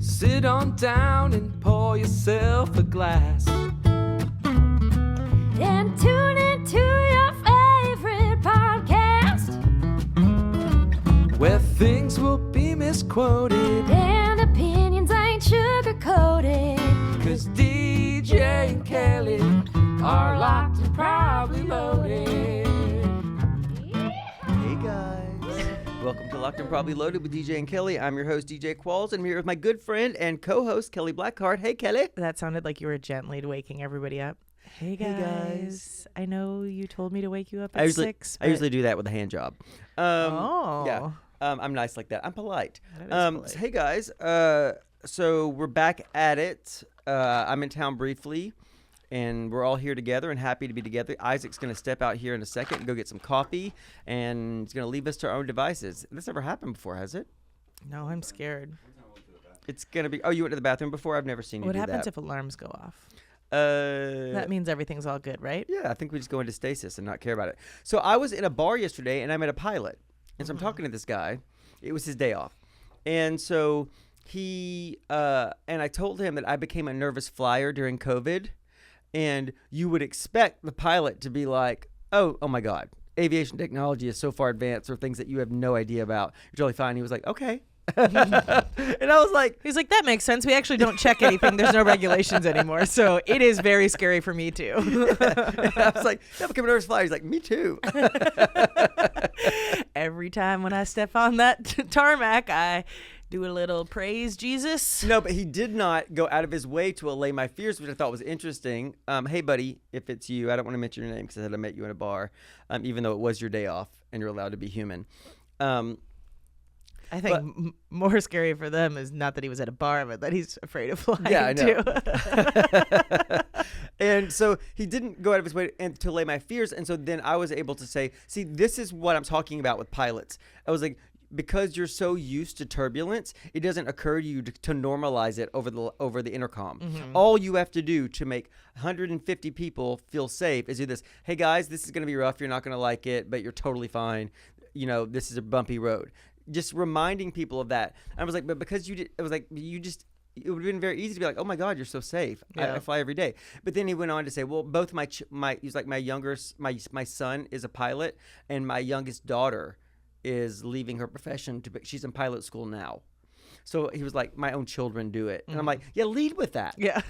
Sit on down and pour yourself a glass. And tune into your favorite podcast, where things will be misquoted and opinions ain't sugar-coated. 'Cause DJ and Kelly are locked and probably loaded. Hey guys, welcome to Locked and Probably Loaded with DJ and Kelly. I'm your host, DJ Qualls, and I'm here with my good friend and co-host, Kelly Blackheart. Hey, Kelly. That sounded like you were gently waking everybody up. Hey guys. I know you told me to wake you up at 6. I usually do that with a hand job. Oh. Yeah. I'm nice like that. I'm polite. That is polite. So, hey guys, so we're back at it. I'm in town briefly, and we're all here together and happy to be together. Isaac's going to step out here in a second and go get some coffee, and he's going to leave us to our own devices. This never happened before, has it? No, I'm scared. It's going to be... Oh, you went to the bathroom before? I've never seen you What do that. happens if alarms go off? That That means everything's all good, right? Yeah, I think we just go into stasis and not care about it. So I was in a bar yesterday, and I met a pilot. And so I'm talking to this guy. It was his day off. And so he... and I told him that I became a nervous flyer during COVID. And you would expect the pilot to be like, oh my God, aviation technology is so far advanced, or things that you have no idea about. You're totally fine. He was like, okay. And I was like, He's like, that makes sense. We actually don't check anything. There's no regulations anymore. So it is very scary for me too. I was like, I became a nervous flyer. He's like, me too. Every time when I step on that tarmac, I do a little praise Jesus. No, but he did not go out of his way to allay my fears, which I thought was interesting. Hey, buddy, if it's you, I don't want to mention your name because I said I met you in a bar, even though it was your day off and you're allowed to be human. I think more scary for them is not that he was at a bar, but that he's afraid of flying Yeah, I know. too. And so he didn't go out of his way to allay my fears. And so then I was able to say, see, this is what I'm talking about with pilots. I was like, because you're so used to turbulence, it doesn't occur to you to normalize it over the intercom. Mm-hmm. All you have to do to make 150 people feel safe is do this. Hey guys, this is going to be rough. You're not going to like it, but you're totally fine. You know, this is a bumpy road. Just reminding people of that. I was like, but because you did, it was like, it would have been very easy to be like, oh my God, you're so safe. Yeah. I fly every day. But then he went on to say, well, both he's like my son is a pilot, and my youngest daughter is leaving her profession she's in pilot school now. So he was like, my own children do it. And I'm like, yeah, lead with that. Yeah.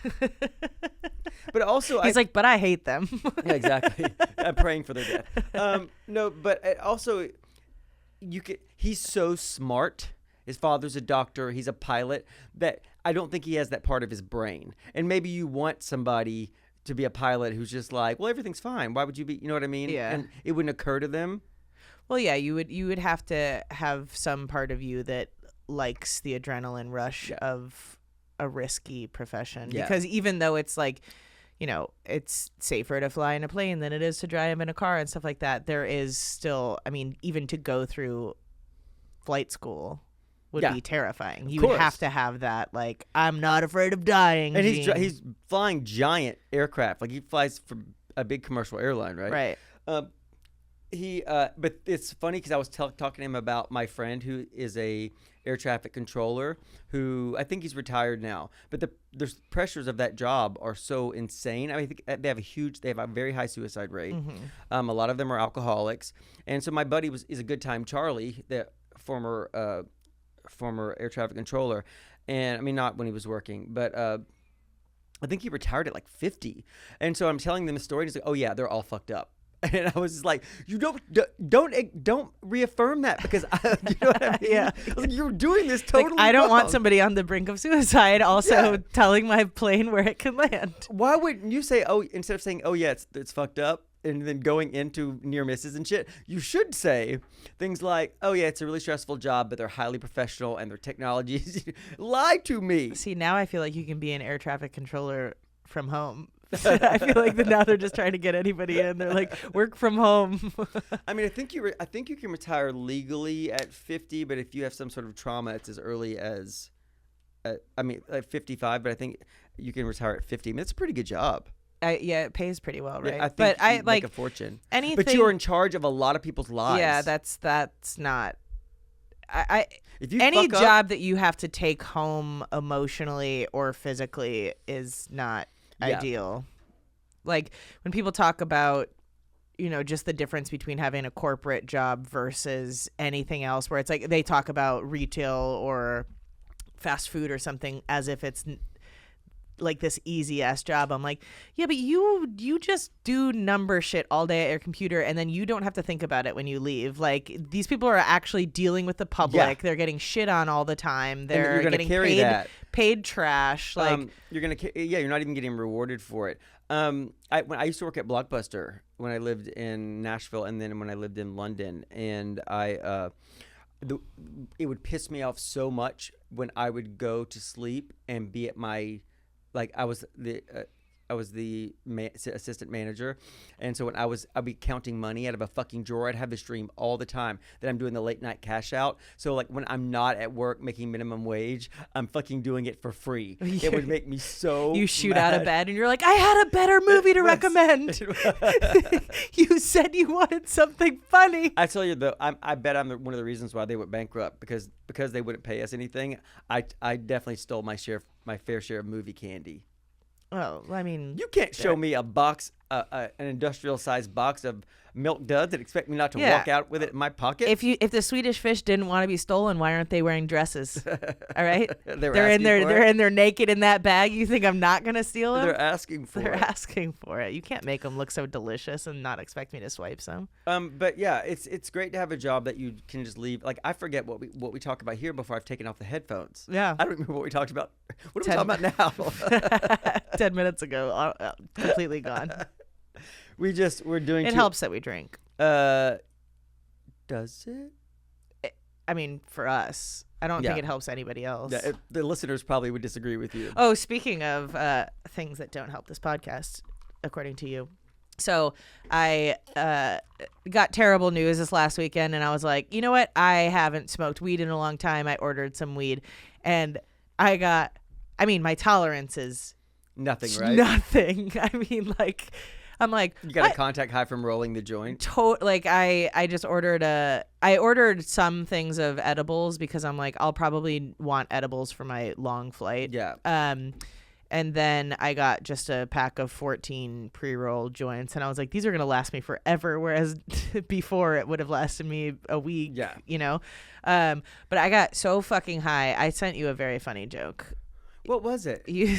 But also He's like, but I hate them. Yeah, exactly. I'm praying for their death. No, but also he's so smart. His father's a doctor. He's a pilot, that I don't think he has that part of his brain. And maybe you want somebody to be a pilot who's just like, well, everything's fine. Why would you be, you know what I mean? Yeah. And it wouldn't occur to them. Well, yeah, you would have to have some part of you that likes the adrenaline rush of a risky profession. Yeah. Because even though it's like, you know, it's safer to fly in a plane than it is to drive in a car and stuff like that, there is still, I mean, even to go through flight school would be terrifying. You would have to have that, like, I'm not afraid of dying. And he's flying giant aircraft. Like, he flies for a big commercial airline, right? Right. But it's funny because I was talking to him about my friend who is a air traffic controller, who I think he's retired now. But the pressures of that job are so insane. I mean, I think they have a very high suicide rate. Mm-hmm. A lot of them are alcoholics. And so my buddy is a good time Charlie, the former air traffic controller. And I mean, not when he was working, but I think he retired at like 50. And so I'm telling them the story, and he's like, oh yeah, they're all fucked up. And I was just like, you don't reaffirm that, because you know what I mean? Yeah. I was like, you're doing this totally I don't wrong. want somebody on the brink of suicide also telling my plane where it can land. Why wouldn't you say, oh, instead of saying, oh yeah, it's fucked up, and then going into near misses and shit, you should say things like, oh yeah, it's a really stressful job, but they're highly professional and their technology is... Lie to me. See, now I feel like you can be an air traffic controller from home. I feel like now they're just trying to get anybody in. They're like, work from home. I mean, I think you can retire legally at 50, but if you have some sort of trauma, it's as early as, at 55. But I think you can retire at 50. I mean, it's a pretty good job. Yeah, it pays pretty well, right? Yeah, I think you make a fortune. Anything, but you're in charge of a lot of people's lives. Yeah, that's not. If you any fuck up- job that you have to take home emotionally or physically is not Yeah. ideal. Like when people talk about, just the difference between having a corporate job versus anything else, where it's like they talk about retail or fast food or something as if it's like this easy ass job. I'm like, yeah, but you just do number shit all day at your computer, and then you don't have to think about it when you leave. Like these people are actually dealing with the public. Yeah. They're getting shit on all the time. They're you're gonna getting carry that. paid trash. Like you're not even getting rewarded for it. When I used to work at Blockbuster when I lived in Nashville, and then when I lived in London, and it would piss me off so much when I would go to sleep and be at my, like I was the assistant manager, and so when I'd be counting money out of a fucking drawer. I'd have this dream all the time that I'm doing the late night cash out. So like when I'm not at work making minimum wage, I'm fucking doing it for free. It would make me so you shoot mad. out of bed and you're like, I had a better movie to recommend. You said you wanted something funny. I tell you though, I bet I'm one of the reasons why they went bankrupt, because they wouldn't pay us anything. I definitely stole my fair share of movie candy. Well, I mean, You can't show me a box, an industrial-sized box of Milk Duds and expect me not to Yeah. walk out with it in my pocket. if the Swedish Fish didn't want to be stolen, why aren't they wearing dresses? All right, They're they're in asking there. for They're it? in there naked in that bag. You think I'm not gonna steal them? They're asking for They're it. asking for it. You can't make them look so delicious and not expect me to swipe some. But yeah, it's great to have a job that you can just leave. Like I forget what we talk about here before I've taken off the headphones. Yeah. I don't remember what we talked about. What are we talking about now? 10 minutes ago, completely gone. we're doing. It helps that we drink. Does it? I mean, for us, I don't think Yeah. it helps anybody else. Yeah, the listeners probably would disagree with you. Oh, speaking of things that don't help this podcast, according to you. So I got terrible news this last weekend, and I was like, you know what? I haven't smoked weed in a long time. I ordered some weed, and my tolerance is Nothing, right? nothing. I mean, like, I'm like, You got a contact high from rolling the joint. I just ordered I ordered some things of edibles because I'm like, I'll probably want edibles for my long flight. Yeah. And then I got just a pack of 14 pre-roll joints, and I was like, these are gonna last me forever, whereas before it would have lasted me a week. Yeah. But I got so fucking high. I sent you a very funny joke. What was it? You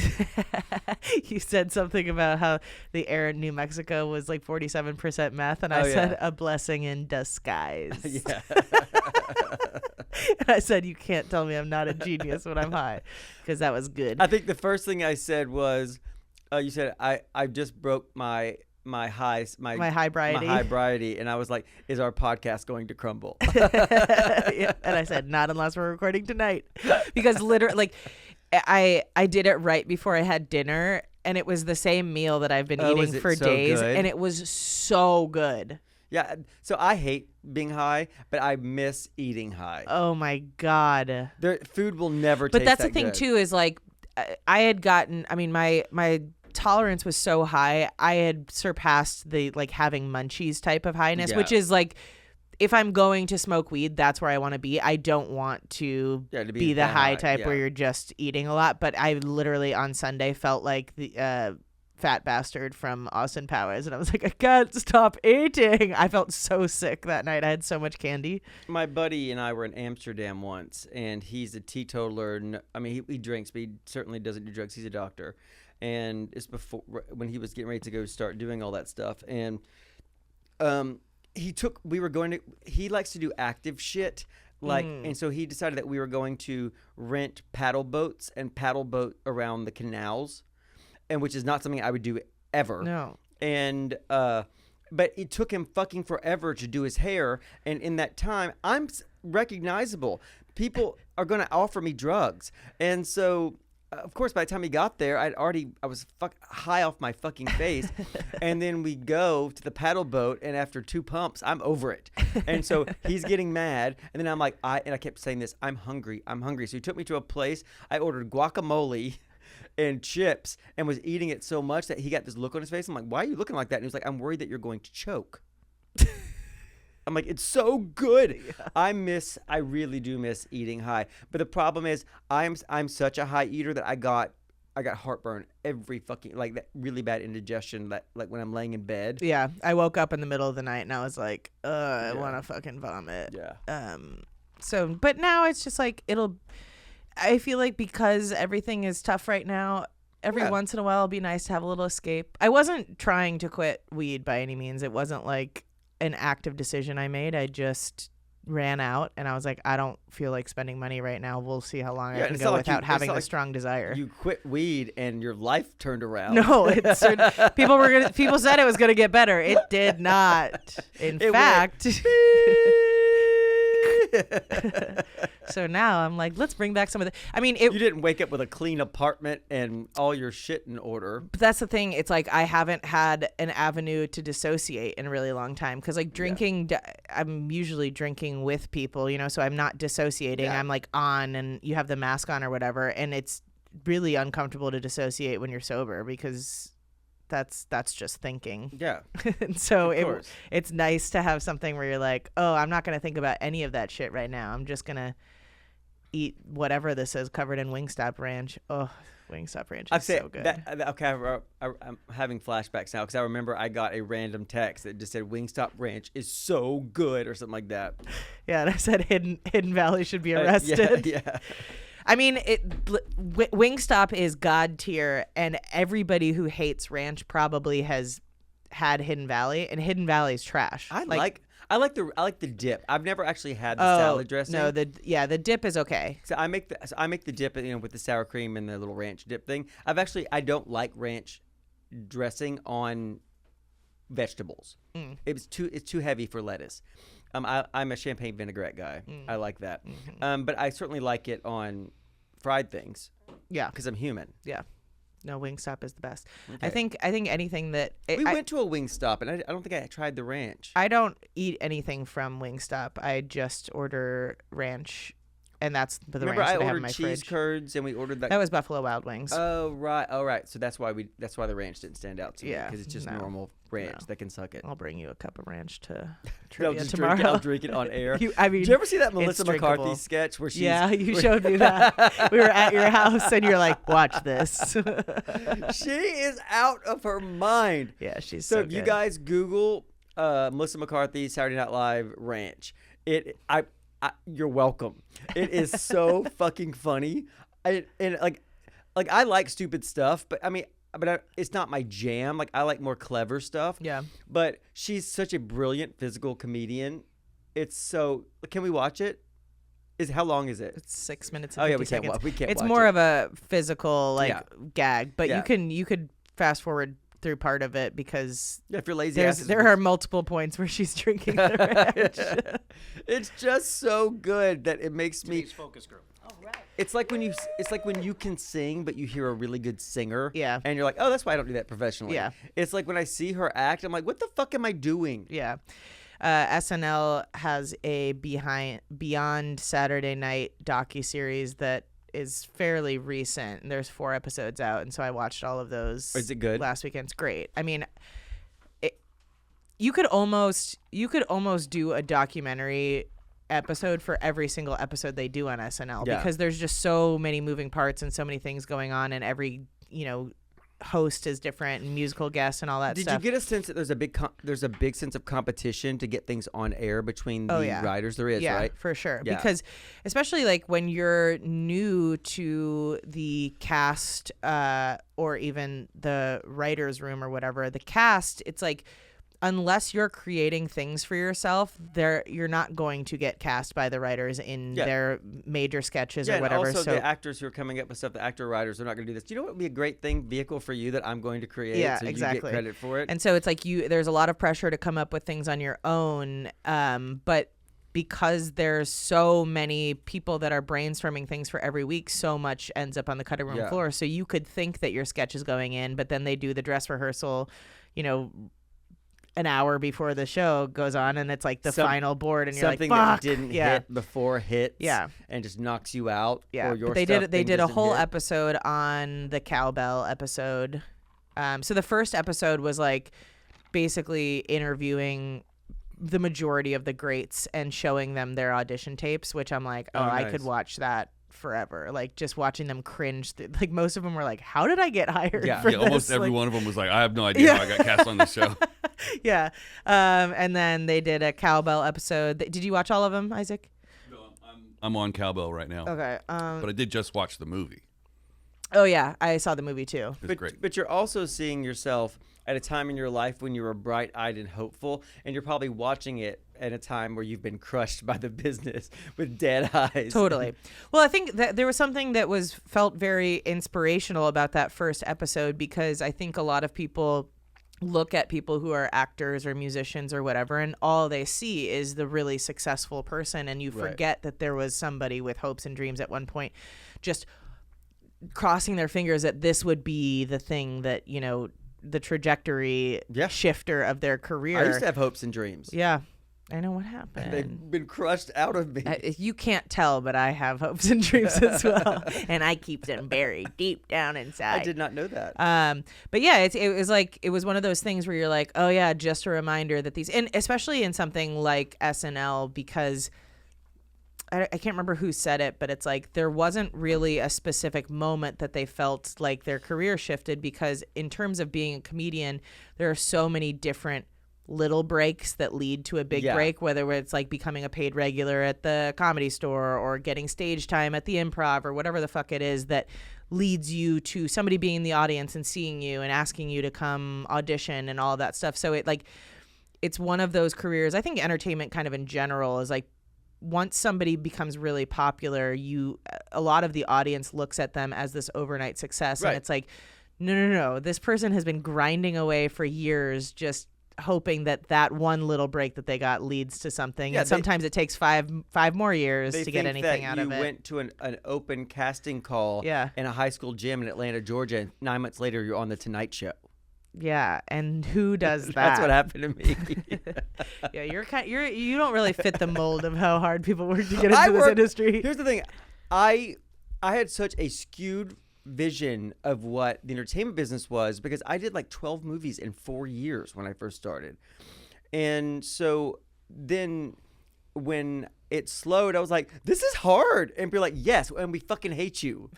said something about how the air in New Mexico was like 47% meth, and I said a blessing in disguise. Yeah. And I said, you can't tell me I'm not a genius when I'm high, because that was good. I think the first thing I said was, you said I just broke my highs my hybriety. my hybriety, and I was like, is our podcast going to crumble? Yeah. And I said, not unless we're recording tonight, because literally, like, I did it right before I had dinner, and it was the same meal that I've been Oh, eating is it for so days, good? and it was so good. Yeah. So I hate being high, but I miss eating high. Oh my God. Food will never But taste that's that the thing good. too, is like, I had gotten, I mean, my tolerance was so high, I had surpassed the like having munchies type of highness, Yeah. which is like, if I'm going to smoke weed, that's where I want to be. I don't want to Yeah, to be be the that high high, type yeah. where you're just eating a lot. But I literally on Sunday felt like the fat bastard from Austin Powers, and I was like, I can't stop eating. I felt so sick that night. I had so much candy. My buddy and I were in Amsterdam once, and he's a teetotaler. I mean, he drinks, but he certainly doesn't do drugs. He's a doctor, and it's before when he was getting ready to go start doing all that stuff. And he likes to do active shit, like, and so he decided that we were going to rent paddle boats and paddle boat around the canals, and which is not something I would do ever. No. And but it took him fucking forever to do his hair, and in that time I'm recognizable. People are going to offer me drugs, and so of course by the time he got there I was high off my fucking face. And then we go to the paddle boat, and after 2 pumps I'm over it, and so he's getting mad, and then I'm like, I kept saying this, I'm hungry, so he took me to a place. I ordered guacamole and chips and was eating it so much that he got this look on his face. I'm like, why are you looking like that? And he was like, I'm worried that you're going to choke. I'm like, it's so good. I really do miss eating high. But the problem is, I'm such a high eater that I got heartburn every fucking, like, that really bad indigestion, that like when I'm laying in bed. Yeah, I woke up in the middle of the night and I was like, I want to fucking vomit. Yeah. So, but now it's just like I feel like because everything is tough right now, every once in a while it'll be nice to have a little escape. I wasn't trying to quit weed by any means. It wasn't like an active decision I made. I just ran out and I was like, I don't feel like spending money right now. We'll see how long I can go without having a strong desire. You quit weed and your life turned around. No, people said it was gonna get better. It did not. In fact. So now I'm like, let's bring back some of the. I mean, you didn't wake up with a clean apartment and all your shit in order. But that's the thing. It's like I haven't had an avenue to dissociate in a really long time because, like, drinking, I'm usually drinking with people, you know, so I'm not dissociating. I'm like on, and you have the mask on or whatever, and it's really uncomfortable to dissociate when you're sober because that's just thinking. Yeah. And so it's nice to have something where you're like, oh, I'm not going to think about any of that shit right now. I'm just going to eat whatever this is covered in Wingstop Ranch. Oh, Wingstop Ranch is so good. I'm having flashbacks now because I remember I got a random text that just said Wingstop Ranch is so good or something like that. Yeah, and I said Hidden Valley should be arrested. Yeah. I mean, Wingstop is God tier, and everybody who hates ranch probably has had Hidden Valley, and Hidden Valley is trash. I like the dip. I've never actually had the salad dressing. No, the dip is okay. So I make the dip, you know, with the sour cream and the little ranch dip thing. I don't like ranch dressing on vegetables. It's too heavy for lettuce. I'm a champagne vinaigrette guy. I like that. But I certainly like it on fried things. Yeah, because I'm human. Yeah. No, Wingstop is the best. Okay. I think anything that we went to a Wingstop, and I don't think I tried the ranch. I don't eat anything from Wingstop. I just order ranch, and that's the ranch that I have in my fridge. Remember, I ordered cheese curds, and we ordered that. That was Buffalo Wild Wings. Oh right. So that's why the ranch didn't stand out to me, Yeah, because it's just normal ranch that can suck it. I'll bring you a cup of ranch to trivia just tomorrow. I'll drink it on air. Did you ever see that Melissa McCarthy sketch where she's? Yeah, you showed me that. We were at your house, and you're like, "Watch this." She is out of her mind. Yeah, she's so so if good. you guys Google Melissa McCarthy Saturday Night Live ranch, you're welcome. It is so fucking funny. I like stupid stuff, but it's not my jam. Like, I like more clever stuff. Yeah. But she's such a brilliant physical comedian. It's so. Can we watch it? How long is it? It's 6 minutes. And 50 seconds. We can't. It's watch more it. of a physical gag, but Yeah. you could fast forward through part of it because if you're lazy, there are multiple points where she's drinking the ranch. It's just so good that it makes me. Focus group. It's like when you can sing, but you hear a really good singer. Yeah. And you're like, oh, that's why I don't do that professionally. Yeah. It's like when I see her act, I'm like, what the fuck am I doing? Yeah. SNL has a Beyond Saturday Night docuseries that is fairly recent, and there's 4 episodes out, and so I watched all of those. Is it good? Last weekend. It's great. I mean, you could almost do a documentary episode for every single episode they do on SNL because there's just so many moving parts and so many things going on, and every host is different and musical guests and all that stuff. Did you get a sense that there's a big sense of competition to get things on air between the writers? There is, right? Yeah, for sure. Yeah. Because especially like when you're new to the cast or even the writer's room or whatever, the cast, it's like, unless you're creating things for yourself, you're not going to get cast by the writers in their major sketches or whatever. And also so the actors who are coming up with stuff, the actor writers, they're not going to do this. Do you know what would be a great vehicle for you that I'm going to create? Yeah, so exactly. You get credit for it. And so it's like there's a lot of pressure to come up with things on your own, but because there's so many people that are brainstorming things for every week, so much ends up on the cutting room floor. So you could think that your sketch is going in, but then they do the dress rehearsal, an hour before the show goes on, and it's like the final board, and you're like, something fuck. that didn't hit before hits, Yeah. and just knocks you out. Yeah, or your but they stuff did a whole hit. episode on the cowbell episode. So the first episode was like basically interviewing the majority of the greats and showing them their audition tapes, which I'm like, oh, I could nice. watch that forever. Like just watching them cringe. Like most of them were like, how did I get hired Yeah. for Yeah, almost this? every Like, one of them was like, I have no idea how I got cast on the show. yeah. And then they did a cowbell episode. Did you watch all of them, Isaac? No, I'm on Cowbell right now. Okay. But I did just watch the movie. Oh yeah, I saw the movie too. It's great. But you're also seeing yourself at a time in your life when you were bright-eyed and hopeful, and you're probably watching it at a time where you've been crushed by the business with dead eyes. Totally. Well, I think that there was something that felt very inspirational about that first episode, because I think a lot of people look at people who are actors or musicians or whatever, and all they see is the really successful person, and you forget that there was somebody with hopes and dreams at one point just crossing their fingers that this would be the thing that, you know, the trajectory shifter of their career. I used to have hopes and dreams. Yeah. I know what happened. They've been crushed out of me. You can't tell, but I have hopes and dreams as well, and I keep them buried deep down inside. I did not know that. But yeah, it was one of those things where you're like, oh yeah, just a reminder that these, and especially in something like SNL, because I can't remember who said it, but it's like there wasn't really a specific moment that they felt like their career shifted, because in terms of being a comedian, there are so many different little breaks that lead to a big break, whether it's like becoming a paid regular at the Comedy Store or getting stage time at the Improv or whatever the fuck it is that leads you to somebody being in the audience and seeing you and asking you to come audition and all of that stuff. So it's one of those careers. I think entertainment kind of in general is like, once somebody becomes really popular, a lot of the audience looks at them as this overnight success. Right. And it's like, no. This person has been grinding away for years, just hoping that one little break that they got leads to something. Yeah, and sometimes it takes five more years to get anything out of it. You went to an open casting call in a high school gym in Atlanta, Georgia, and 9 months later you're on the Tonight Show. Yeah, and who does that? That's what happened to me. Yeah, you don't really fit the mold of how hard people work to get into this industry. Here's the thing, I had such a skewed vision of what the entertainment business was, because I did like 12 movies in 4 years when I first started, and so then when it slowed, I was like, this is hard. And people are like, yes, and we fucking hate you.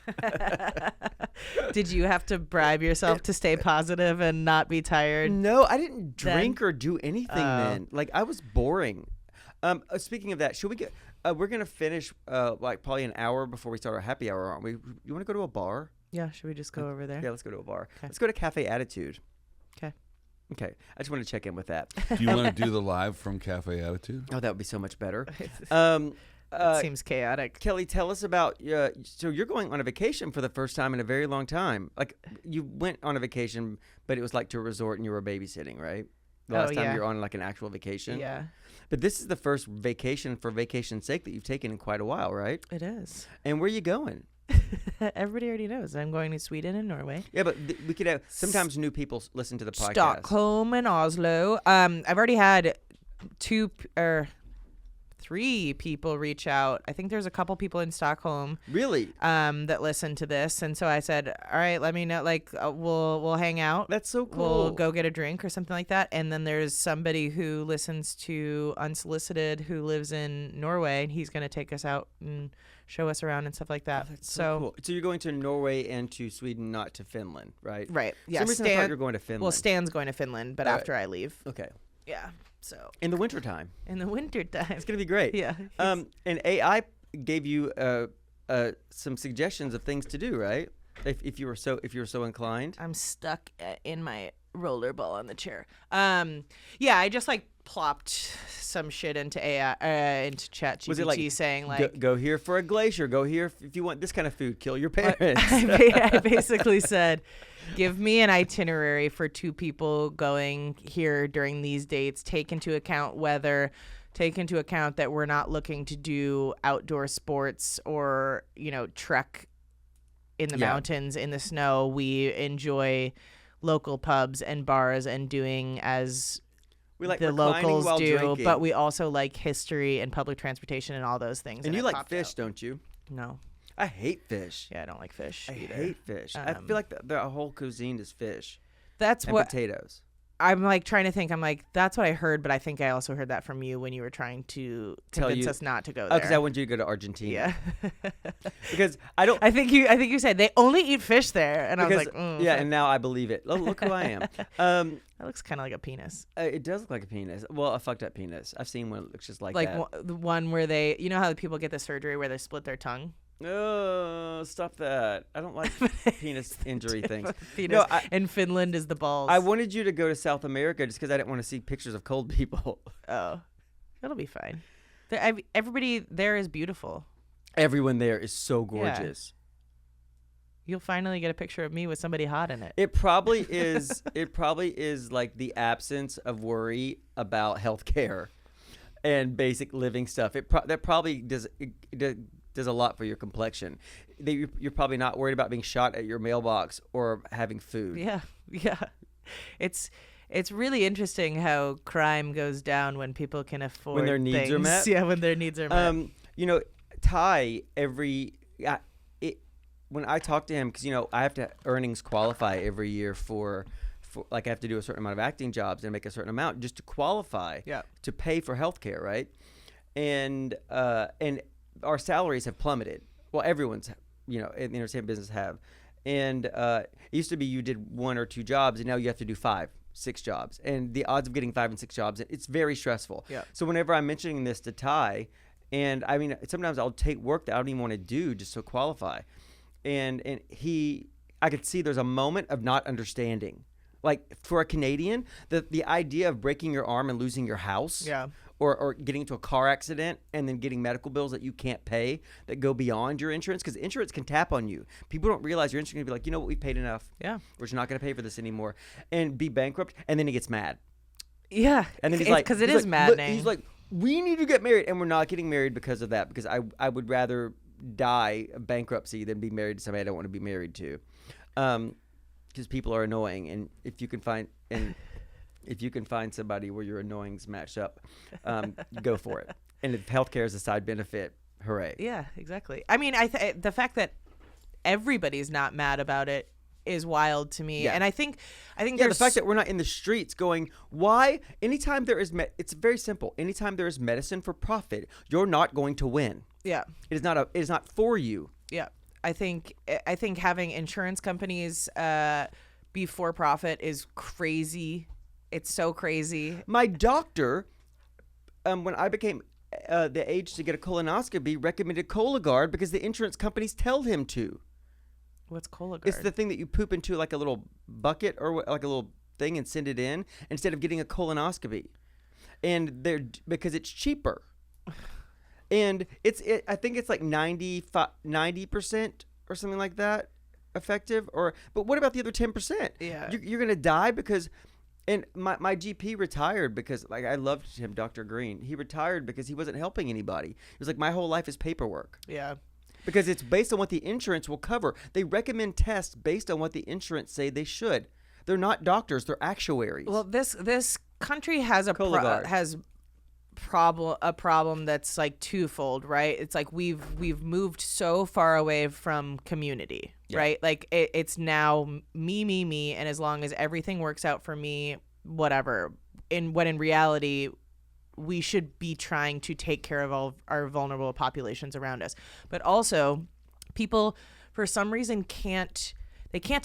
Did you have to bribe yourself to stay positive and not be tired? No, I didn't drink or do anything then. Like, I was boring. Speaking of that, should we get, we're going to finish like probably an hour before we start our happy hour, aren't we? You want to go to a bar? Yeah, should we just go over there? Yeah, let's go to a bar. Okay. Let's go to Cafe Attitude. Okay. I just want to check in with that. Do you want to do the live from Cafe Attitude? Oh, that would be so much better. It seems chaotic. Kelly, tell us about, so you're going on a vacation for the first time in a very long time. Like, you went on a vacation, but it was like to a resort and you were babysitting, right? The last time you were on like an actual vacation. Yeah. But this is the first vacation for vacation's sake that you've taken in quite a while, right? It is. And where are you going? Everybody already knows. I'm going to Sweden and Norway. Yeah, but we could have, sometimes new people listen to the podcast. Stockholm and Oslo. I've already had 3 people reach out. I think there's a couple people in Stockholm. Really? That listen to this, and so I said, all right, let me know. Like, we'll hang out. That's so cool. We'll go get a drink or something like that. And then there's somebody who listens to Unsolicited who lives in Norway, and he's going to take us out and show us around and stuff like that. That's so cool. So you're going to Norway and to Sweden, not to Finland, right? Right. Yeah. For some reason I thought you were going to Finland. Well, Stan's going to Finland, but after I leave. Okay. Yeah. So In the wintertime. in the winter time. It's going to be great. Yeah. And AI gave you some suggestions of things to do, right? If you were so inclined. I'm stuck in my rollerball on the chair. Yeah, I just like plopped some shit into AI, into ChatGPT, Was it like saying like, go here for a glacier, go here if you want this kind of food, kill your parents. I basically said, give me an itinerary for 2 people going here during these dates. Take into account weather. Take into account that we're not looking to do outdoor sports or, trek in the mountains in the snow. We enjoy local pubs and bars and doing as We like the reclining locals while do, drinking. but we also like history and public transportation and all those things. And you it like popped fish, out. don't you? No. I hate fish. Yeah, I don't like fish I either. hate fish. I feel like the whole cuisine is fish That's and what potatoes. I'm like trying to think. I'm like, that's what I heard, but I think I also heard that from you when you were trying to convince us not to go there. because I wanted you to go to Argentina. Yeah. Because I don't. I think you said they only eat fish there, and I was Because, like, yeah, and now I believe it. Look who I am. that looks kind of like a penis. It does look like a penis. Well, a fucked up penis. I've seen one that looks just like Like that. the one where they, you know how people get the surgery where they split their tongue. Oh, stop that. I don't like penis injury things. Penis. No, in Finland is the balls. I wanted you to go to South America just because I didn't want to see pictures of cold people. Oh, it'll be fine. Everybody there is beautiful. Everyone there is so gorgeous. You'll finally get a picture of me with somebody hot in it. It probably is. It probably is like the absence of worry about healthcare and basic living stuff. That probably does a lot for your complexion. You're probably not worried about being shot at your mailbox or having food. Yeah. It's really interesting how crime goes down when people can afford When their needs are things. met? Yeah, when their needs are met. Ty when I talk to him, because I have to earnings qualify every year for like I have to do a certain amount of acting jobs and make a certain amount just to qualify to pay for healthcare, right? And our salaries have plummeted. Well, everyone's in the entertainment business have, and it used to be you did 1 or 2 jobs, and now you have to do 5, 6 jobs, and the odds of getting 5 and 6 jobs, it's very stressful. Yeah. So whenever I'm mentioning this to Ty, and I mean sometimes I'll take work that I don't even want to do just to qualify, and I could see there's a moment of not understanding. Like for a Canadian, the idea of breaking your arm and losing your house, or getting into a car accident and then getting medical bills that you can't pay that go beyond your insurance, because insurance can tap on you. People don't realize your insurance is going to be like, you know what, we've paid enough. Yeah. We're just not going to pay for this anymore, and be bankrupt. And then he gets mad. Yeah. And then he's like, because it is maddening. He's like, we need to get married, and we're not getting married because of that. Because I would rather die of bankruptcy than be married to somebody I don't want to be married to. Because people are annoying, and if you can find somebody where your annoyings match up, go for it. And if healthcare is a side benefit, hooray! Yeah, exactly. I mean, the fact that everybody's not mad about it is wild to me. Yeah. And I think the fact that we're not in the streets going, why? Anytime there is, it's very simple. Anytime there is medicine for profit, you're not going to win. Yeah, it is not for you. Yeah. I think having insurance companies be for profit is crazy. It's so crazy. My doctor, when I became the age to get a colonoscopy, recommended Cologuard because the insurance companies tell him to. What's Cologuard? It's the thing that you poop into like a little bucket or like a little thing and send it in instead of getting a colonoscopy, and because it's cheaper. And I think it's like 90% or something like that effective. But what about the other 10%? Yeah, you're gonna die because. And my GP retired because, like, I loved him, Dr. Green. He retired because he wasn't helping anybody. He was like, my whole life is paperwork. Yeah. Because it's based on what the insurance will cover. They recommend tests based on what the insurance say they should. They're not doctors; they're actuaries. Well, this country has a problem that's like twofold, right? It's like we've moved so far away from community, right? Like it's now me, and as long as everything works out for me, whatever. When in reality, we should be trying to take care of all our vulnerable populations around us. But also, people for some reason can't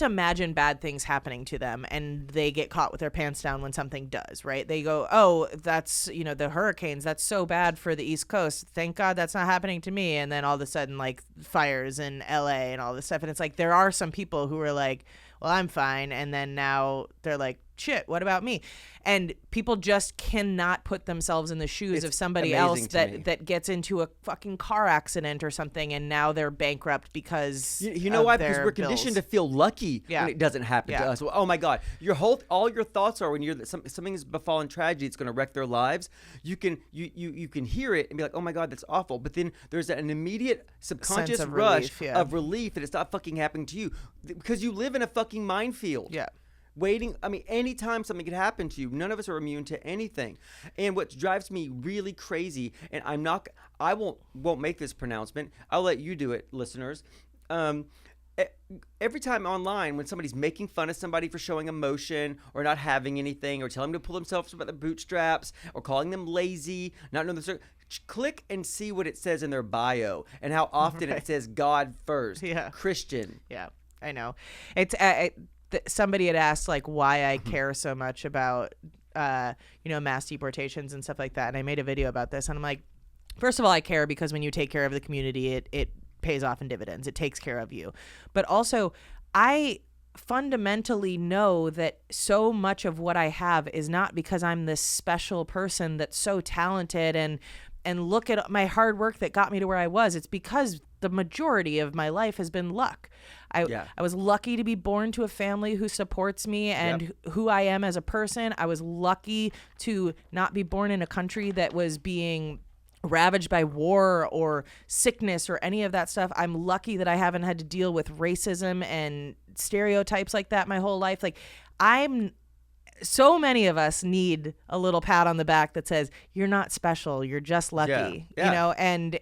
imagine bad things happening to them, and they get caught with their pants down when something does, right? They go, oh, that's, the hurricanes, that's so bad for the East Coast. Thank God that's not happening to me. And then all of a sudden, like, fires in LA and all this stuff. And it's like, there are some people who are like, well, I'm fine. And then now they're like, shit, what about me? And people just cannot put themselves in the shoes of somebody else that gets into a fucking car accident or something, and now they're bankrupt because you know why? Because we're bills. conditioned to feel lucky when it doesn't happen to us. Well, oh my God, all your thoughts are when something has befallen tragedy, it's going to wreck their lives. You can hear it and be like, oh my God, that's awful. But then there's an immediate subconscious rush of relief that it's not fucking happening to you because you live in a fucking minefield. Yeah. Waiting, I mean, anytime something could happen to you, none of us are immune to anything. And what drives me really crazy, and I won't make this pronouncement. I'll let you do it, listeners. every time online when somebody's making fun of somebody for showing emotion or not having anything or telling them to pull themselves up by the bootstraps or calling them lazy, not knowing the click and see what it says in their bio and how often it says God first, Christian. Yeah, I know. It's somebody had asked like why I care so much about mass deportations and stuff like that, and I made a video about this, and I'm like, first of all, I care because when you take care of the community, it pays off in dividends. It takes care of you. But also, I fundamentally know that so much of what I have is not because I'm this special person that's so talented and look at my hard work that got me to where I was. It's because the majority of my life has been luck. I was lucky to be born to a family who supports me and who I am as a person. I was lucky to not be born in a country that was being ravaged by war or sickness or any of that stuff. I'm lucky that I haven't had to deal with racism and stereotypes like that my whole life. Like, so many of us need a little pat on the back that says you're not special, you're just lucky. And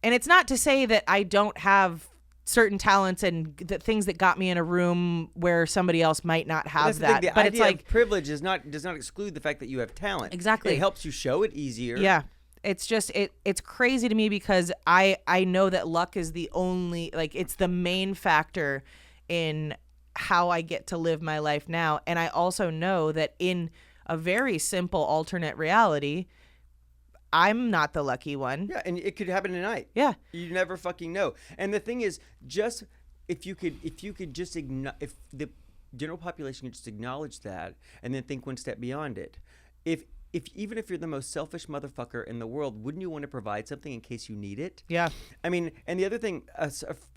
it's not to say that I don't have certain talents and the things that got me in a room where somebody else might not have that. But it's like privilege does not exclude the fact that you have talent. Exactly. It helps you show it easier. Yeah. It's just it's crazy to me because I know that luck is the only, like, it's the main factor in how I get to live my life now. And I also know that in a very simple alternate reality, I'm not the lucky one. Yeah, and it could happen tonight. Yeah. You never fucking know. And the thing is, just if the general population could just acknowledge that and then think one step beyond it. Even if you're the most selfish motherfucker in the world, wouldn't you want to provide something in case you need it? Yeah. I mean, and the other thing,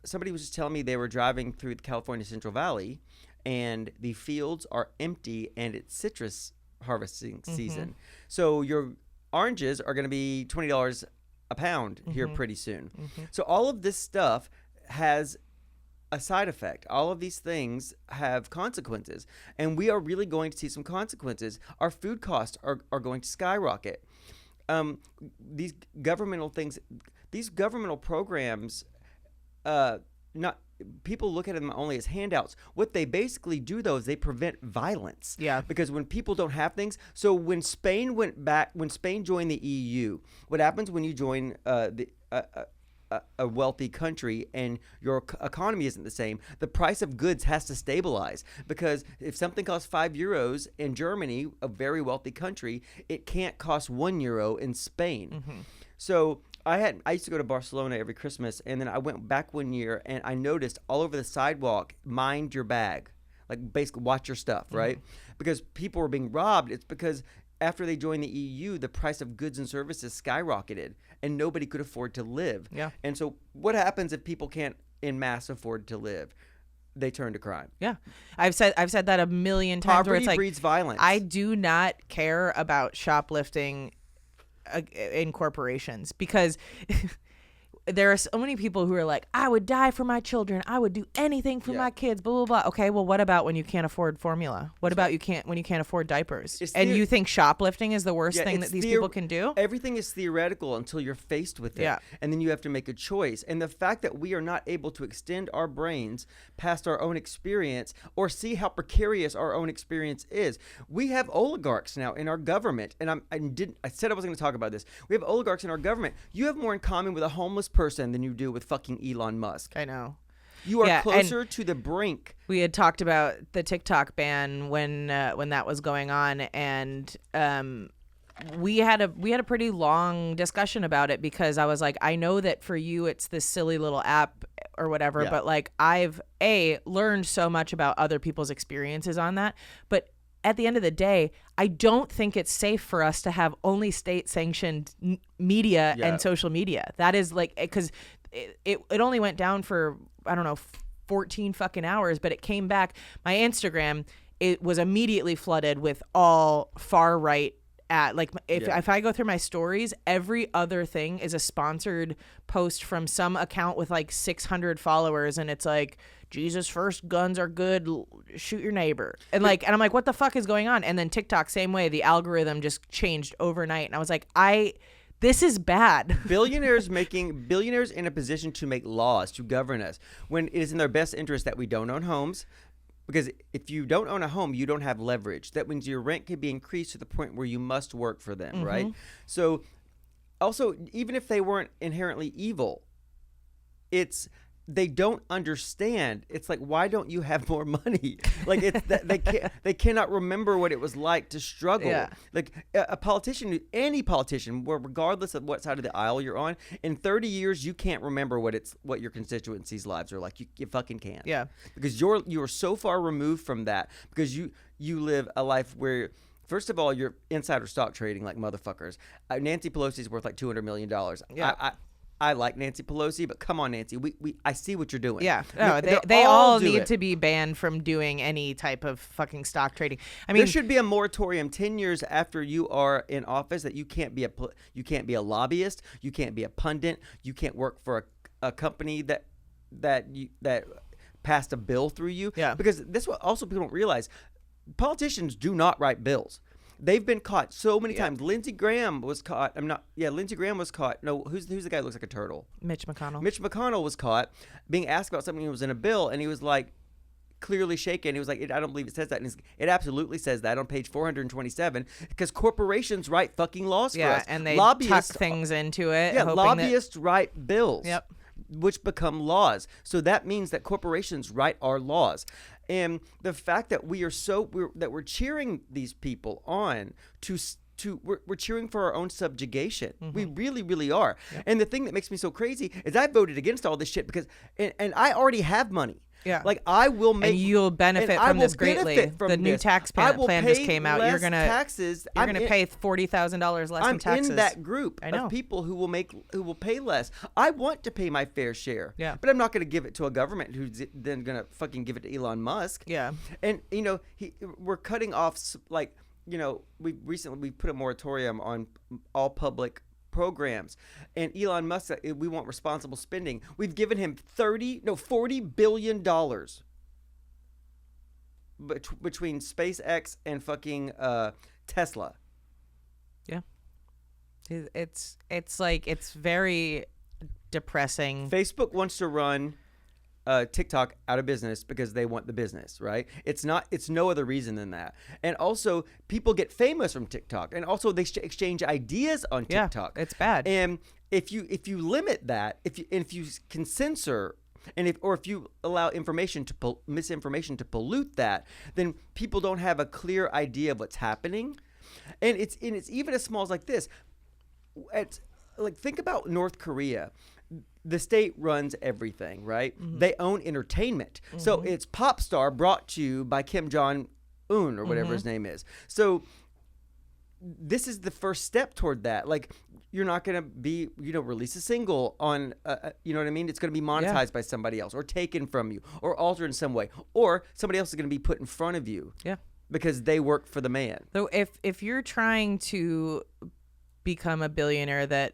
somebody was just telling me they were driving through the California Central Valley, and the fields are empty, and it's citrus harvesting season. So your oranges are going to be $20 a pound here pretty soon. So all of this stuff has a side effect. All of these things have consequences, and we are really going to see some consequences. Our food costs are going to skyrocket. These governmental programs, not people look at them only as handouts. What they basically do, though, is they prevent violence. Yeah. Because when people don't have things, so when Spain joined the EU, what happens when you join a wealthy country and your economy isn't the same, the price of goods has to stabilize, because if something costs €5 in Germany, a very wealthy country, it can't cost €1 in Spain. So I used to go to Barcelona every Christmas, and then I went back one year and I noticed all over the sidewalk, mind your bag, like basically watch your stuff, right? Because people were being robbed. It's because after they joined the EU, the price of goods and services skyrocketed, and nobody could afford to live. Yeah. And so what happens if people can't en masse afford to live? They turn to crime. Yeah. I've said that a million times. Where it's like, breeds violence. I do not care about shoplifting in corporations, because there are so many people who are like, I would die for my children, I would do anything for my kids, blah blah blah. Okay, well, what about when you can't afford formula? What about when you can't afford diapers? And you think shoplifting is the worst thing that these people can do? Everything is theoretical until you're faced with it, and then you have to make a choice. And the fact that we are not able to extend our brains past our own experience or see how precarious our own experience is. We have oligarchs now in our government, and I said I wasn't going to talk about this. We have oligarchs in our government. You have more in common with a homeless person than you do with fucking Elon Musk. I know. You are closer to the brink. We had talked about the TikTok ban when that was going on, and we had a pretty long discussion about it, because I was like, I know that for you it's this silly little app or whatever, but like I've learned so much about other people's experiences on that, but at the end of the day, I don't think it's safe for us to have only state-sanctioned media and social media. That is like, because it only went down for, I don't know, 14 fucking hours, but it came back. My Instagram, it was immediately flooded with all far-right if I go through my stories, every other thing is a sponsored post from some account with like 600 followers, and it's like, Jesus first, guns are good, shoot your neighbor. And I'm like, what the fuck is going on? And then TikTok, same way, the algorithm just changed overnight. And I was like, This is bad. Billionaires in a position to make laws to govern us when it is in their best interest that we don't own homes. Because if you don't own a home, you don't have leverage. That means your rent can be increased to the point where you must work for them, right? So also, even if they weren't inherently evil, they don't understand. It's like, why don't you have more money? Like, it's that they cannot remember what it was like to struggle. Yeah. Like a politician, any politician, regardless of what side of the aisle you're on, in 30 years you can't remember what your constituencies' lives are like. You fucking can't. Yeah. Because you are so far removed from that, because you live a life where, first of all, you're insider stock trading like motherfuckers. Nancy Pelosi's worth like $200 million. Yeah. I like Nancy Pelosi, but come on, Nancy, I see what you're doing. Yeah, no, They they all do need it. to be banned from doing any type of fucking stock trading. I mean, There should be a moratorium 10 years after you are in office that you can't be a lobbyist, you can't be a pundit, you can't work for a company that passed a bill through you. Yeah. Because this what also people don't realize. Politicians do not write bills. They've been caught so many times. Lindsey Graham was caught. Lindsey Graham was caught. No, who's the guy who looks like a turtle? Mitch McConnell. Mitch McConnell was caught being asked about something that was in a bill, and he was like clearly shaken. He was like, I don't believe it says that. And it absolutely says that on page 427, because corporations write fucking laws for us. And they lobbyists tuck things into it. Yeah, hoping lobbyists write bills. Yep. Which become laws. So that means that corporations write our laws. And the fact that we're cheering these people on we're cheering for our own subjugation. We really, really are. Yep. And the thing that makes me so crazy is I voted against all this shit because and I already have money. Yeah. Like I will make, and you'll benefit from this greatly. The new tax plan just came out. You're gonna taxes. You're gonna pay $40,000 less in taxes. I'm in that group of people who will pay less. I want to pay my fair share. Yeah. But I'm not going to give it to a government who's then going to fucking give it to Elon Musk. Yeah. And we're cutting off we put a moratorium on all public programs, and Elon Musk, we want responsible spending. We've given him $40 billion between SpaceX and fucking Tesla. Yeah, it's like, it's very depressing. Facebook wants to run TikTok out of business because they want the business, right? It's no other reason than that. And also, people get famous from TikTok, and also they exchange ideas on TikTok. Yeah, it's bad. And if you limit that, if you can censor, and if you allow misinformation to pollute that, then people don't have a clear idea of what's happening. And it's even as small as like this. It's like, think about North Korea. The state runs everything, right? They own entertainment. So it's Pop Star brought to you by Kim Jong-un or whatever his name is. So this is the first step toward that. Like, you're not going to release a single on, you know what I mean? It's going to be monetized by somebody else, or taken from you, or altered in some way, or somebody else is going to be put in front of you. Yeah. Because they work for the man. So if you're trying to become a billionaire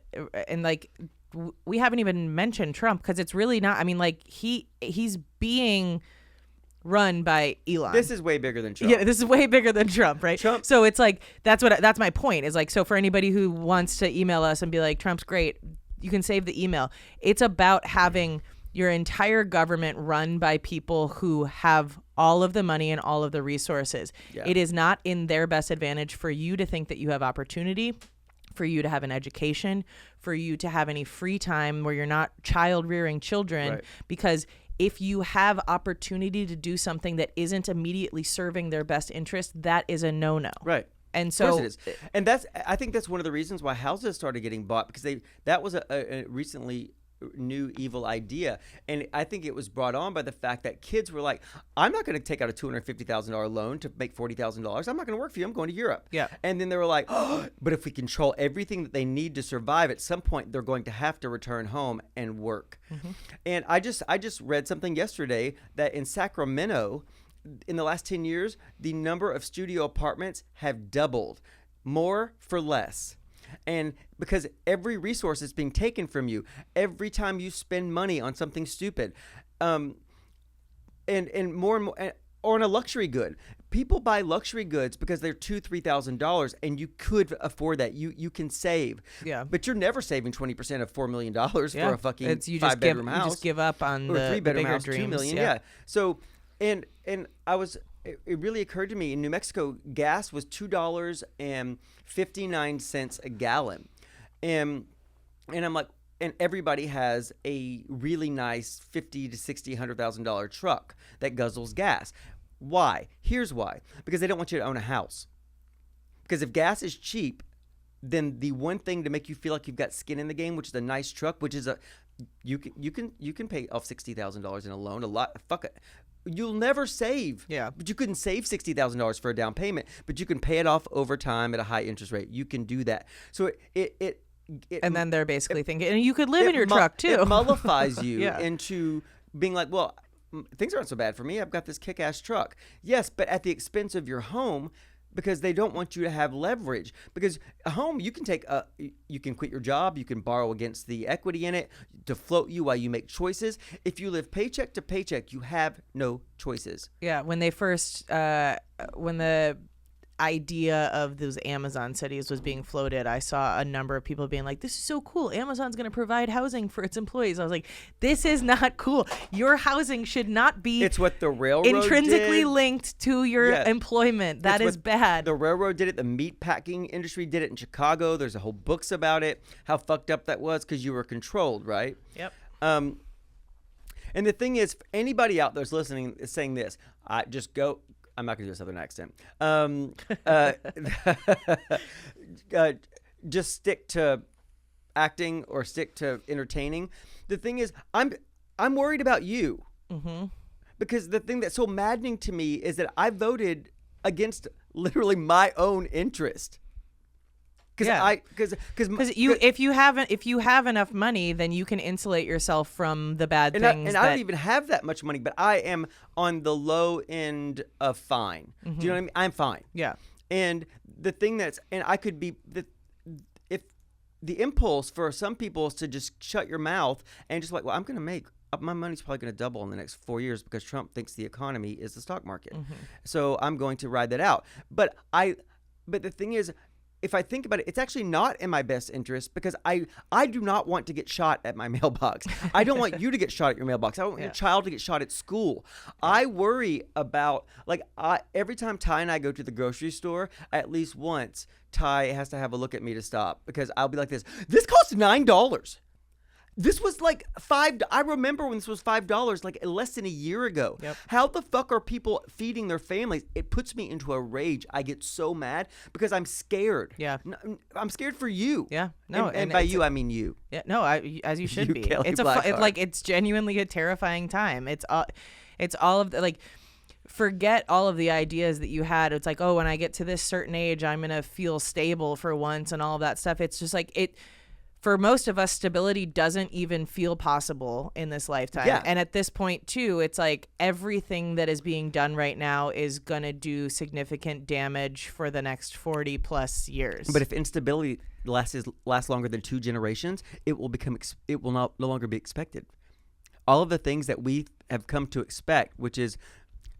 we haven't even mentioned Trump, because it's really not. I mean, like, he's being run by Elon. This is way bigger than Trump. Yeah, this is way bigger than Trump, right? Trump. So it's like, that's my point. Is like, so for anybody who wants to email us and be like, Trump's great, you can save the email. It's about having your entire government run by people who have all of the money and all of the resources. Yeah. It is not in their best advantage for you to think that you have opportunity, for you to have an education, for you to have any free time where you're not child rearing children, right. Because if you have opportunity to do something that isn't immediately serving their best interest, that is a no-no. Right. And so, of course it is. And I think that's one of the reasons why houses started getting bought, because that was a recently new evil idea. And I think it was brought on by the fact that kids were like, I'm not going to take out a $250,000 loan to make $40,000. I'm not going to work for you. I'm going to Europe. Yeah. And then they were like, oh, but if we control everything that they need to survive, at some point they're going to have to return home and work. And I just read something yesterday that in Sacramento, in the last 10 years, the number of studio apartments have doubled. More for less. And because every resource is being taken from you every time you spend money on something stupid, and more, or on a luxury good. people buy luxury goods because they're $2,000-$3,000, and you could afford that. You can save. Yeah. But you're never saving 20% of $4 million for a fucking you 5-bedroom house. You just give up on or the 3-bedroom bigger house, dreams. $2 million. Yeah. So, and I was. It really occurred to me in New Mexico, gas was $2.59 a gallon, and I'm like, and everybody has a really nice $50,000 to $60,000, $100,000 truck that guzzles gas. Why? Here's why: because they don't want you to own a house. Because if gas is cheap, then the one thing to make you feel like you've got skin in the game, which is a nice truck, which is you can pay off $60,000 in a loan. A lot. Fuck it. You'll never save. Yeah. But you couldn't save $60,000 for a down payment, but you can pay it off over time at a high interest rate. You can do that. So it and then they're basically thinking, and you could live in your truck too. It mollifies you Yeah. into being like, well, things aren't so bad for me. I've got this kick-ass truck. Yes, but at the expense of your home, because they don't want you to have leverage. Because a home, you can you can quit your job, you can borrow against the equity in it to float you while you make choices. If you live paycheck to paycheck, you have no choices. Yeah, when they first, when the idea of those Amazon cities was being floated, I saw a number of people being like, this is so cool. Amazon's going to provide housing for its employees. I was like, this is not cool. Your housing should not be It's what the railroad intrinsically did. linked to your employment. That It's is what bad. The railroad did it. The meat packing industry did it in Chicago. There's a whole books about it, how fucked up that was because you were controlled, right? Yep. And the thing is, anybody out there's listening is saying this, I'm not going to do a Southern accent. Just stick to acting or stick to entertaining. The thing is, I'm worried about you. Mm-hmm. Because the thing that's so maddening to me is that I voted against literally my own interest. Because if you have enough money, then you can insulate yourself from the bad things. I don't even have that much money, but I am on the low end of fine. Do you know what I mean? I'm fine. Yeah. And the thing I could be if the impulse for some people is to just shut your mouth and just like, well, I'm going to make my money's probably going to double in the next 4 years because Trump thinks the economy is the stock market. So I'm going to ride that out. But the thing is, if I think about it, it's actually not in my best interest because I do not want to get shot at my mailbox. I don't want you to get shot at your mailbox. I don't want your child to get shot at school. I worry about, every time Ty and I go to the grocery store, at least once, Ty has to have a look at me to stop because I'll be like this costs $9. This was like $5. I remember when this was $5, like less than a year ago. Yep. How the fuck are people feeding their families? It puts me into a rage. I get so mad because I'm scared. Yeah. I'm scared for you. Yeah. No. And by you, I mean you. Yeah. No. As you should You, be. Kelly It's Blackheart. it's genuinely a terrifying time. It's all of the forget all of the ideas that you had. It's like, oh, when I get to this certain age, I'm gonna feel stable for once and all of that stuff. It's just like it. For most of us, stability doesn't even feel possible in this lifetime. Yeah. And at this point, too, it's like everything that is being done right now is going to do significant damage for the next 40 plus years. But if instability lasts longer than 2 generations, it will no longer be expected. All of the things that we have come to expect, which is,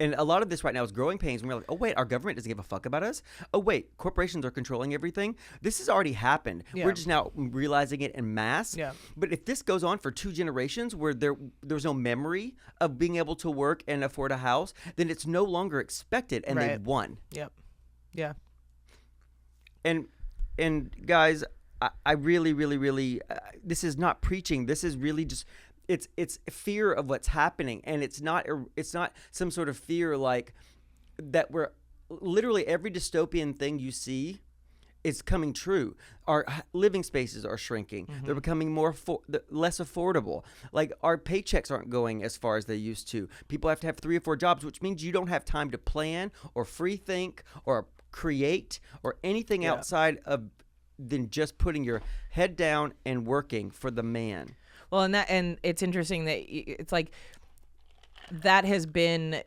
and a lot of this right now is growing pains. And we're like, oh, wait, our government doesn't give a fuck about us. Oh, wait, corporations are controlling everything. This has already happened. Yeah. We're just now realizing it en masse. Yeah. But if this goes on for 2 generations where there's no memory of being able to work and afford a house, then it's no longer expected and Right. they've won. Yep. Yeah. And guys, I really, really, really, this is not preaching. This is really just... It's fear of what's happening, and it's not some sort of fear like that where literally every dystopian thing you see is coming true. Our living spaces are shrinking. They're becoming less affordable. Like our paychecks aren't going as far as they used to. People have to have 3 or 4 jobs, which means you don't have time to plan or free think or create or anything outside of than just putting your head down and working for the man. Well, and it's interesting that it's like that has been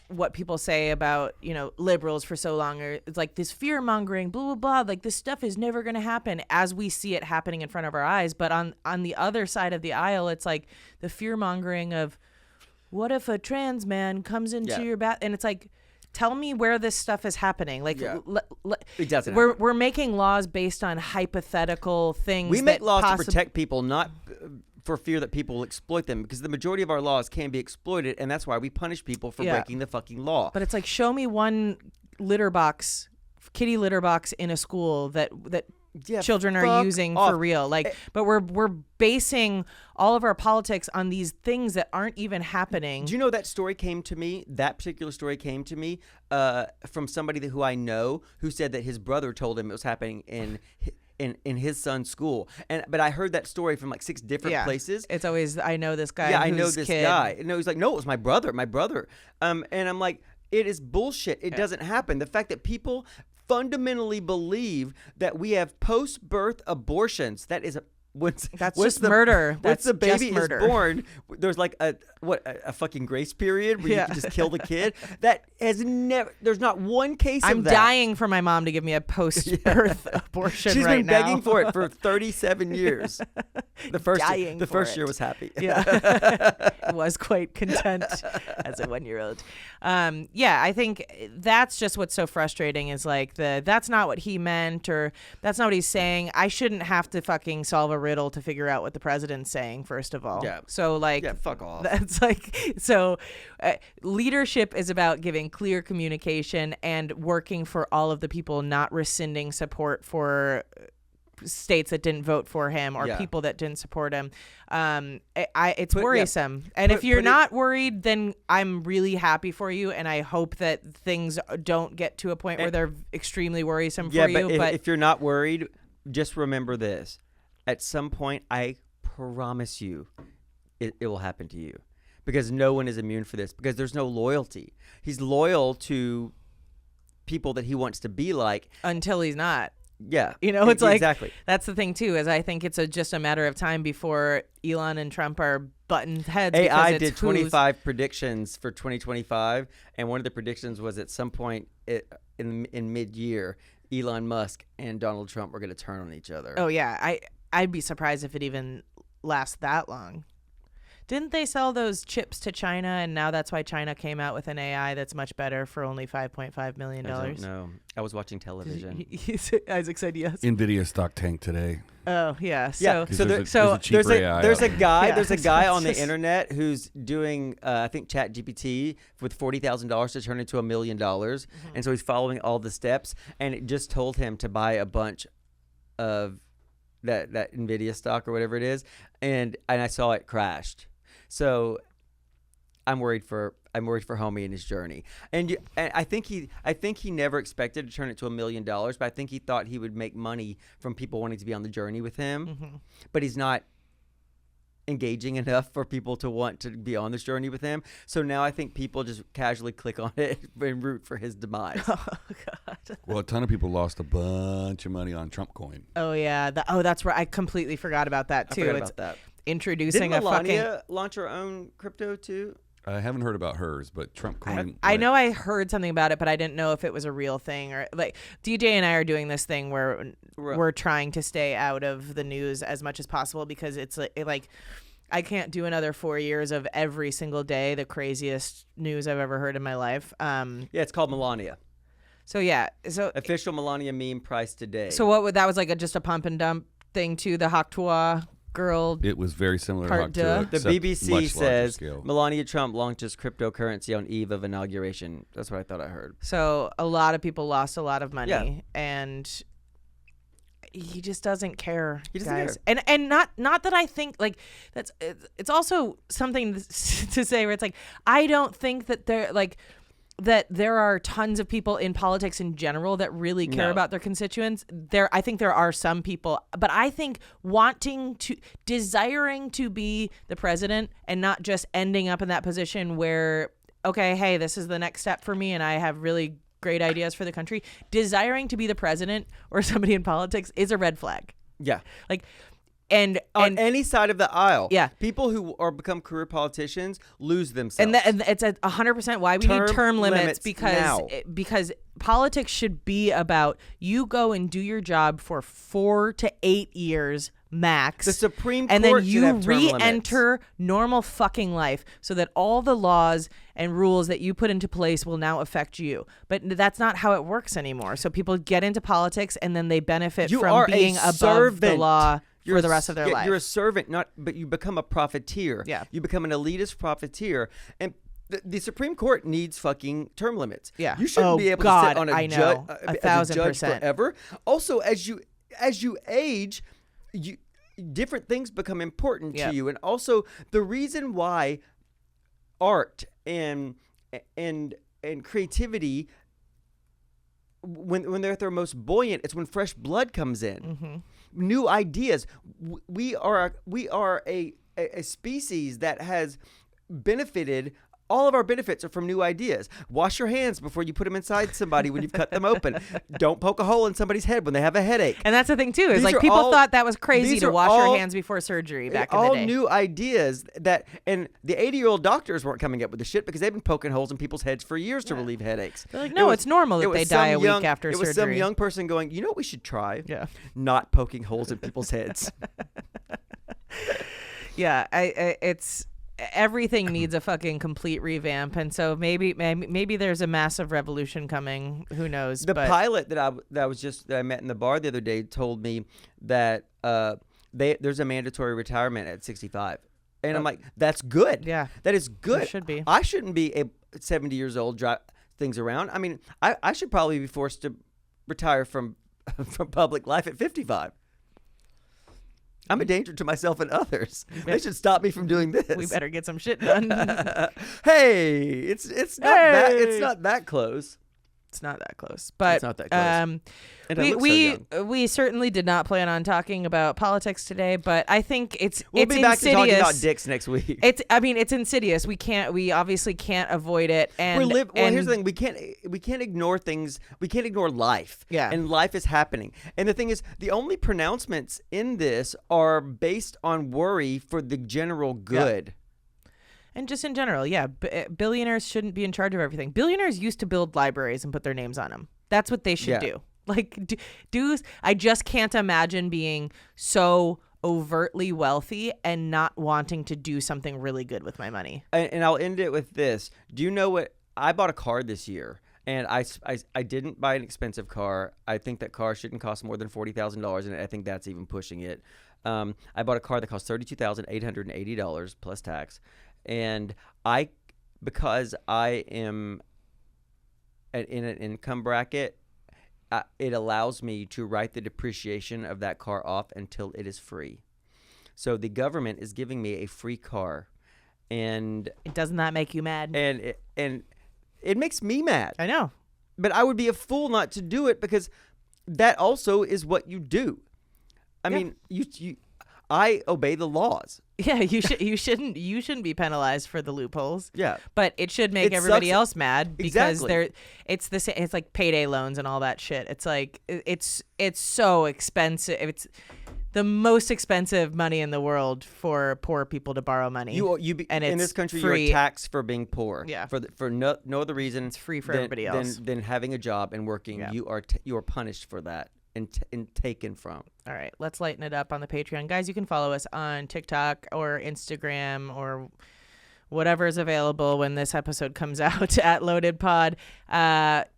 what people say about, liberals for so long. It's like this fear mongering, blah, blah, blah. Like this stuff is never going to happen as we see it happening in front of our eyes. But on the other side of the aisle, it's like the fear mongering of what if a trans man comes into your bath? And it's like, tell me where this stuff is happening. Like, Yeah. It doesn't We're making laws based on hypothetical things. We make that laws to protect people, not for fear that people will exploit them, because the majority of our laws can be exploited, and that's why we punish people for breaking the fucking law. But it's like, show me one kitty litter box in a school that children are using for real. Like, but we're basing all of our politics on these things that aren't even happening. Do you know that story came to me? That particular story came to me from somebody who I know, who said that his brother told him it was happening in his son's school. But I heard that story from like 6 different places. It's always, I know this guy. Yeah, I know this guy. No, he's like, no, it was my brother. And I'm like, it is bullshit. It doesn't happen. The fact that people fundamentally believe that we have post-birth abortions, that is that's just murder. Once the just baby murder. is born, there's like a fucking grace period where you can just kill the kid. That has never. There's not one case I'm of that. dying for my mom to give me a post-birth abortion. She's right been now. begging for it for 37 years. The first year was happy. Yeah, was quite content as a 1-year-old. Yeah, I think that's just what's so frustrating is like that's not what he meant, or that's not what he's saying. I shouldn't have to fucking solve a riddle to figure out what the president's saying, first of all. Yeah. So like, yeah, fuck off. That's like, so leadership is about giving clear communication and working for all of the people, not rescinding support for states that didn't vote for him or people that didn't support him. It's worrisome. And if you're not worried, then I'm really happy for you. And I hope that things don't get to a point where they're extremely worrisome for you. But if you're not worried, just remember this. At some point, I promise you, it will happen to you, because no one is immune for this, because there's no loyalty. He's loyal to people that he wants to be like until he's not. Yeah. It's like, exactly. That's the thing too, is I think it's just a matter of time before Elon and Trump are butting heads. AI did 25 predictions for 2025, and one of the predictions was at some point in mid-year, Elon Musk and Donald Trump were going to turn on each other. Oh yeah, I'd be surprised if it even lasts that long. Didn't they sell those chips to China, and now that's why China came out with an AI that's much better for only $5.5 million? I don't know. I was watching television. Isaac said yes. Nvidia stock tanked today. Oh yeah. Yeah. So there's a cheaper AI there's a out guy. Yeah. There's a guy on the internet who's doing I think ChatGPT with $40,000 to turn into $1 million, and so he's following all the steps, and it just told him to buy a bunch of that Nvidia stock or whatever it is, and I saw it crashed. So I'm worried for homie and his journey, and I think he never expected to turn it to $1 million, but I think he thought he would make money from people wanting to be on the journey with him, but he's not engaging enough for people to want to be on this journey with him. So now I think people just casually click on it and root for his demise. Oh God. Well, a ton of people lost a bunch of money on Trump coin. Oh yeah. That's right. I completely forgot about that too. I forgot about that. Introducing Didn't a fucking. Melania launch her own crypto too? I haven't heard about hers, but Trump coin. I know I heard something about it, but I didn't know if it was a real thing or like DJ and I are doing this thing where we're trying to stay out of the news as much as possible, because it's like I can't do another 4 years of every single day the craziest news I've ever heard in my life. Yeah, it's called Melania. So yeah, so Official Melania meme price today. So that was like just a pump and dump thing too. The Haktua girl. It was very similar Part to duh. Haktua, The except BBC much says larger scale. Melania Trump launches cryptocurrency on eve of inauguration. That's what I thought I heard. So a lot of people lost a lot of money, Yeah. and he just doesn't care. He doesn't guys. care. And not that I think like that's. It's also something to say where it's like I don't think that there are tons of people in politics in general that really care No. about their constituents. I think there are some people, but I think desiring to be the president and not just ending up in that position where, okay, hey, this is the next step for me and I have really great ideas for the country. Desiring to be the president or somebody in politics is a red flag. Yeah. Like, and On any side of the aisle. Yeah. People who become career politicians lose themselves. And it's 100% why we need term limits now. because politics should be about you go and do your job for 4 to 8 years max. The Supreme and Court then should you have term limits. re-enter normal fucking life so that all the laws and rules that you put into place will now affect you. But that's not how it works anymore. So people get into politics and then they benefit You from are being a above the servant. law You're for the rest of their life. You're a servant, but you become a profiteer. Yeah. You become an elitist profiteer. And the Supreme Court needs fucking term limits. Yeah. You shouldn't Oh, be able God, to sit on I a know. as a judge 1,000%. forever. Also, as you age, different things become important Yep. to you. And also, the reason why art and creativity, when they're at their most buoyant, it's when fresh blood comes in. Mm-hmm. New ideas. We are a species that has benefited. All of our benefits are from new ideas. Wash your hands before you put them inside somebody when you've cut them open. Don't poke a hole in somebody's head when they have a headache. And that's the thing too, is These like are people all- thought that was crazy these to are wash all- your hands before surgery back in the all day. new ideas and the 80-year-old doctors weren't coming up with the shit because they've been poking holes in people's heads for years to relieve headaches. They're like, no, it's normal that it was they die some a week after It was some surgery. young person going, you know what we should try? Yeah. Not poking holes in people's heads. Yeah, it's everything needs a fucking complete revamp, and so maybe there's a massive revolution coming. Who knows? The but pilot that I met in the bar the other day told me that there's a mandatory retirement at 65, and I'm like, that's good. Yeah, that is good. It should be. I shouldn't be 70 years old drive things around. I mean, I should probably be forced to retire from public life at 55. I'm a danger to myself and others. They should stop me from doing this. we better get some shit done. Hey, it's not that close. It's not that close, but It's not that close. And I look so young. we certainly did not plan on talking about politics today, but I think it's We'll be back to insidious. talking about dicks next week. It's insidious. We obviously can't avoid it. And here's the thing: we can't ignore things. We can't ignore life. Yeah. And life is happening. And the thing is, the only pronouncements in this are based on worry for the general good. And just in general, yeah, billionaires shouldn't be in charge of everything. Billionaires used to build libraries and put their names on them. That's what they should do. Like, I just can't imagine being so overtly wealthy and not wanting to do something really good with my money. And I'll end it with this. Do you know what? I bought a car this year. And I didn't buy an expensive car. I think that car shouldn't cost more than $40,000, and I think that's even pushing it. I bought a car that cost $32,880 plus tax. And because I am in an income bracket, it allows me to write the depreciation of that car off until it is free. So the government is giving me a free car, and Doesn't that make you mad? and it makes me mad. I know. But I would be a fool not to do it because that also is what you do. I mean, I obey the laws. Yeah, you shouldn't be penalized for the loopholes. Yeah. But it should make It everybody sucks. else mad because Exactly. it's the same. It's like payday loans and all that shit. It's like it's so expensive. It's the most expensive money in the world for poor people to borrow money. And in it's this country, free. you're taxed for being poor. Yeah. For no other reason. It's free for everybody else. than having a job and working. Yeah. You are punished for that and taken from. All right, let's lighten it up on the Patreon. Guys, you can follow us on TikTok or Instagram or whatever is available when this episode comes out at LoadedPod.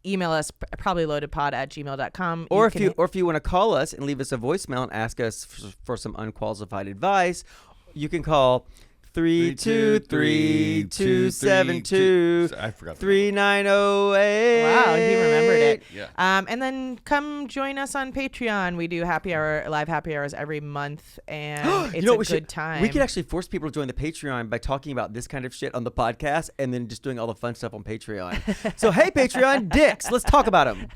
Email us, probably loadedpod@gmail.com. Or if you want to call us and leave us a voicemail and ask us for some unqualified advice, you can call 323-272-3908. I forgot. 3908. Wow, he remembered it. Yeah. And then come join us on Patreon. We do live happy hours every month, and it's a good time. We could actually force people to join the Patreon by talking about this kind of shit on the podcast and then just doing all the fun stuff on Patreon. So, hey, Patreon dicks, let's talk about them.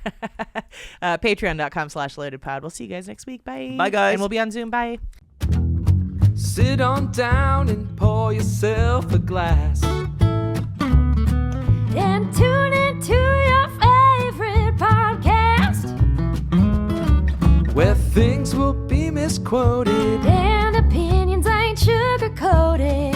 Patreon.com/loadedpod. We'll see you guys next week. Bye. Bye, guys. And we'll be on Zoom. Bye. Sit on down and pour yourself a glass. And tune into your favorite podcast. Where things will be misquoted. And opinions ain't sugar coated.